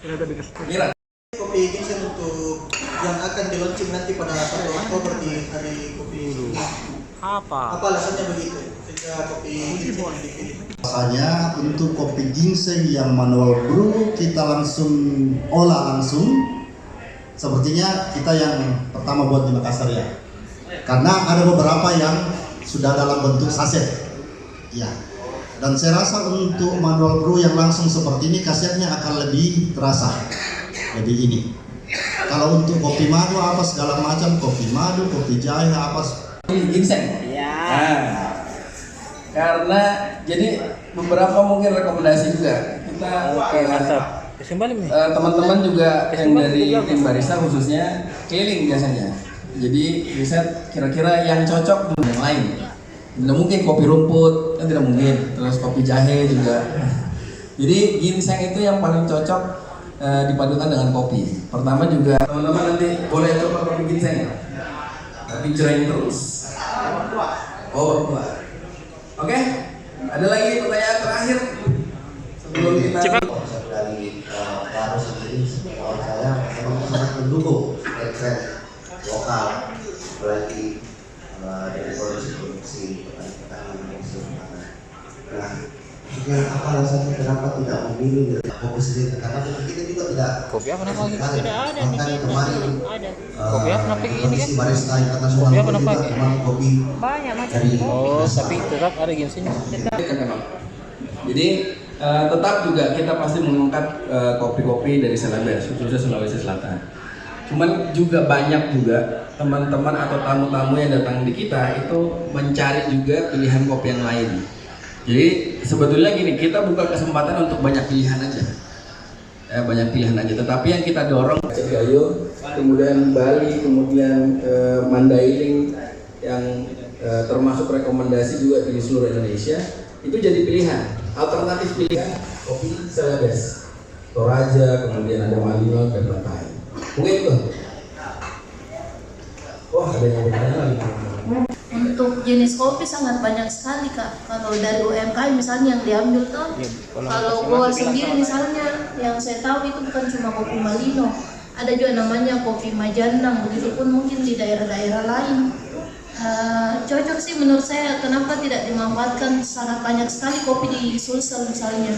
Mira. Kopi ginseng untuk yang akan di-launching nanti pada 1 Oktober di hari kopi. Apa alasannya begitu? Sehingga kopi ginseng yang dipilih. Rasanya untuk kopi ginseng yang manual brew kita langsung olah langsung. Sepertinya kita yang pertama buat di Makassar ya. Karena ada beberapa yang sudah dalam bentuk saset. Ya. Dan saya rasa untuk manual brew yang langsung seperti ini khasiatnya akan lebih terasa. Lebih ini. Kalau untuk kopi madu apa segala macam, kopi madu, kopi jahe apa Ginseng. Ya. Nah, karena jadi beberapa mungkin rekomendasi juga kita teman-teman juga yang dari tim barista khususnya keliling biasanya. Jadi riset kira-kira yang cocok dengan yang lain. Tidak mungkin kopi rumput, kan tidak mungkin. Terus kopi jahe juga. Jadi ginseng itu yang paling cocok dipadukan dengan kopi. Pertama juga teman-teman nanti boleh coba kopi ginseng, tapi jerain terus. Oh, buat. Oke, ada lagi pertanyaan terakhir sebelum kita dari baru sendiri menurut saya memang sangat mendukung tren lokal, apalagi dari produksi petani Indonesia. Nah, juga apa alasannya kenapa tidak memilih dari kopi sendiri? Karena kita juga tidak Kopi apa namanya? Tidak ada di sini. kemarin Ada. Kopi apa namanya ini kan? kondisi barista internasional Kopi apa juga namanya? memang kopi Banyak macam dari Oh, tapi tetap ada ginsengnya. Jadi tetap juga kita pasti mengangkat kopi-kopi dari Celebes, khususnya Sulawesi Selatan. Cuman juga banyak juga teman-teman atau tamu-tamu yang datang di kita itu mencari juga pilihan kopi yang lain. Jadi sebetulnya gini, kita buka kesempatan untuk banyak pilihan aja. Banyak pilihan aja, tetapi yang kita dorong Gayo, kemudian Bali, kemudian Mandailing yang termasuk rekomendasi juga di seluruh Indonesia, itu jadi pilihan, alternatif pilihan kopi Celebes, Toraja, kemudian ada Malino dan lain-lain. Mungkin itu. Wah, ada yang bertanya lagi. Untuk jenis kopi sangat banyak sekali Kak. Kalau dari UMKM misalnya yang diambil tuh, kalau Goa sendiri misalnya yang saya tahu itu bukan cuma kopi Malino, ada juga namanya kopi Majanang, begitupun mungkin di daerah-daerah lain. Cocok sih menurut saya, kenapa tidak dimanfaatkan? Sangat banyak sekali kopi di Sulsel misalnya.